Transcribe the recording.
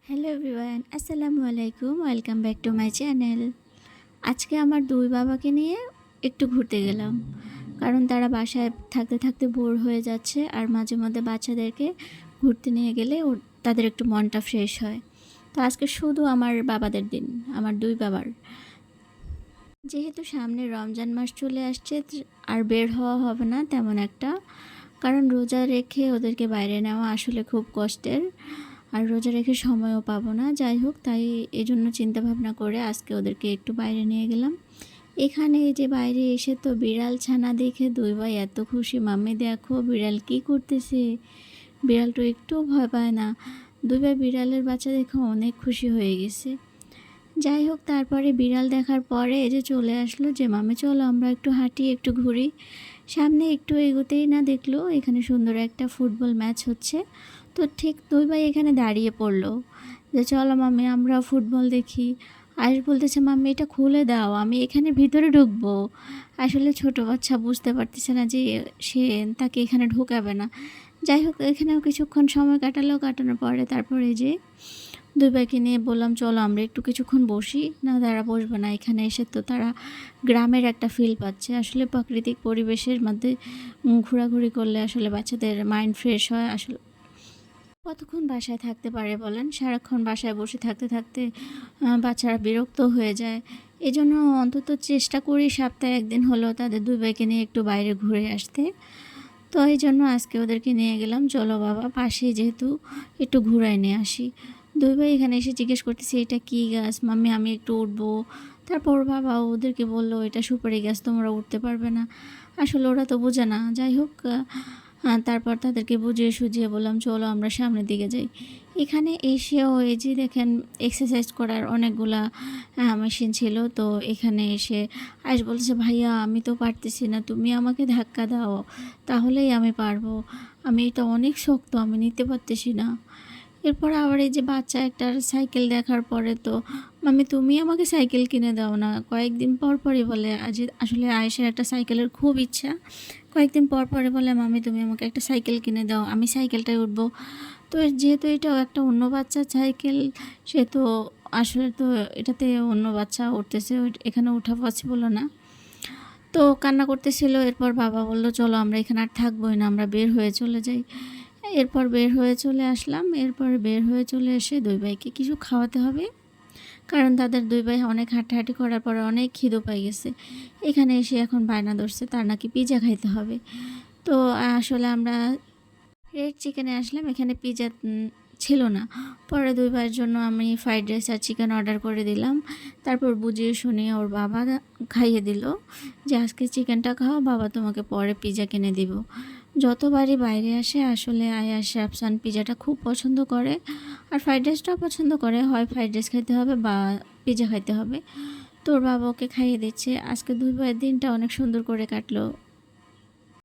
Hello everyone, আসসালামু আলাইকুম। Welcome back to my channel. আজকে আমার দুই বাবাকে নিয়ে একটু ঘুরতে গেলাম, কারণ তারা বাসায় থাকতে থাকতে বোর হয়ে যাচ্ছে। আর মাঝে মধ্যে বাচ্চাদেরকে ঘুরতে নিয়ে গেলে তাদের একটু মনটা ফ্রেশ হয়। তো আজকে শুধু আমার বাবাদের দিন, আমার দুই বাবার। যেহেতু সামনে রমজান মাস চলে আসছে, আর বের হওয়া হবে না তেমন একটা, কারণ রোজা রেখে ওদেরকে বাইরে নেওয়া আসলে খুব কষ্টের। আর রোজা রেখে সময়ও পাবো না। যাই হোক, তাই এই জন্য চিন্তাভাবনা করে আজকে ওদেরকে একটু বাইরে নিয়ে গেলাম। এখানে এই যে বাইরে এসে তো বিড়াল ছানা দেখে দুই ভাই এত খুশি। মাম্মি দেখো বিড়াল কি করতেছে। বিড়াল তো একটুও ভয় পায় না। দুই ভাই বিড়ালের বাচ্চা দেখে অনেক খুশি হয়ে গেছে। যাই হোক, তারপরে বিড়াল দেখার পরে এই যে চলে আসলো যে মাম্মি চলো আমরা একটু হাঁটি, একটু ঘুরি। সামনে একটু এগোতেই না দেখলো এখানে সুন্দর একটা ফুটবল ম্যাচ হচ্ছে। তো ঠিক দুই ভাই এখানে দাঁড়িয়ে পড়লো যে চলো মাম্মি আমরা ফুটবল দেখি। আয়ুষ বলতেছে মাম্মি এটা খুলে দাও, আমি এখানে ভিতরে ঢুকবো। আসলে ছোট বাচ্চা বুঝতে পারতেছে না যে সে তাকে এখানে ঢোকাবে না। যাই হোক, এখানেও কিছুক্ষণ সময় কাটানোর পরে তারপরে যে দুই ভাইকে নিয়ে বললাম চলো আমরা একটু কিছুক্ষণ বসি। না, তারা বসবে না। এখানে এসে তো তারা গ্রামের একটা ফিল পাচ্ছে। আসলে প্রাকৃতিক পরিবেশের মধ্যে ঘোরাঘুরি করলে আসলে বাচ্চাদের মাইন্ড ফ্রেশ হয়। আসলে কতক্ষণ বাসায় থাকতে পারে বলেন? সারাক্ষণ বাসায় বসে থাকতে থাকতে বাচ্চারা বিরক্ত হয়ে যায়। এজন্য অন্তত চেষ্টা করি সপ্তাহে একদিন হলেও তাদের দুই ভাইকে নিয়ে একটু বাইরে ঘুরে আসতে। তো এই জন্য আজকে ওদেরকে নিয়ে গেলাম। চলো বাবা, পাশেই যেহেতু একটু ঘুরায় নিয়ে আসি। দুই ভাই এখানে এসে জিজ্ঞেস করতেছে এটা কী গাছ মাম্মি, আমি একটু উঠবো। তারপর বাবা ওদেরকে বললো এটা সুপারি গাছ, তোমরা উঠতে পারবে না। আসলে ওরা তো বোঝে না। যাই হোক, তারপর তাদেরকে বুঝিয়ে সুঝিয়ে বললাম চলো আমরা সামনের দিকে যাই। এখানে এসেও এই যে দেখেন এক্সারসাইজ করার অনেকগুলা মেশিন ছিল। তো এখানে এসে আয়েশ বলছে ভাইয়া আমি তো পারতেছি না, তুমি আমাকে ধাক্কা দাও তাহলেই আমি পারবো। আমি এটা অনেক শক্ত, আমি নিতে পারতেছি না। এরপর আবার এই যে বাচ্চা একটা সাইকেল দেখার পরে তো মাম্মি তুমি আমাকে সাইকেল কিনে দাও না। কয়েকদিন পর পরই বলে, আজ আসলে আয়েশের একটা সাইকেলের খুব ইচ্ছা। কয়েকদিন পর পরে বলে মাম্মি তুমি আমাকে একটা সাইকেল কিনে দাও, আমি সাইকেলটায় উঠবো। তো যেহেতু এটাও একটা অন্য বাচ্চার সাইকেল, সে তো আসলে তো এটাতে অন্য বাচ্চা উঠতেছে, এখানে ওঠা পসিবল না। তো কান্না করতেছিল। এরপর বাবা বলল চলো আমরা এখানে আর থাকবোই না, আমরা বের হয়ে চলে যাই। এরপর বের হয়ে চলে আসলাম। এরপর বের হয়ে চলে এসে দুই ভাইকে কিছু খাওয়াতে হবে, কারণ তাদের দুই ভাই অনেক হাঁটাহাঁটি করার পরে অনেক খিদে পাই গেছে। এখানে এসে এখন বায়না ধরছে তার নাকি পিৎজা খাইতে হবে। তো আসলে আমরা রেড চিকেনে আসলাম, এখানে পিৎজা ছিল না। পরে দুই ভাইয়ের জন্য আমি ফ্রাইড রাইস আর চিকেন অর্ডার করে দিলাম। তারপর বুঝিয়ে শুনিয়ে ওর বাবা খাইয়ে দিল যে আজকে চিকেনটা খাও, বাবা তোমাকে পরে পিৎজা কিনে দিব। যতবারই বাইরে আসে আসলে আয়াস রাফসান পিৎজাটা খুব পছন্দ করে, আর ফ্রাইড রাইসটাও পছন্দ করে। হয় ফ্রাইড রাইস খাইতে হবে বা পিৎজা খাইতে হবে। তোর বাবা ওকে খাইয়ে দিচ্ছে। আজকে দুই ভাইয়ের দিনটা অনেক সুন্দর করে কাটলো।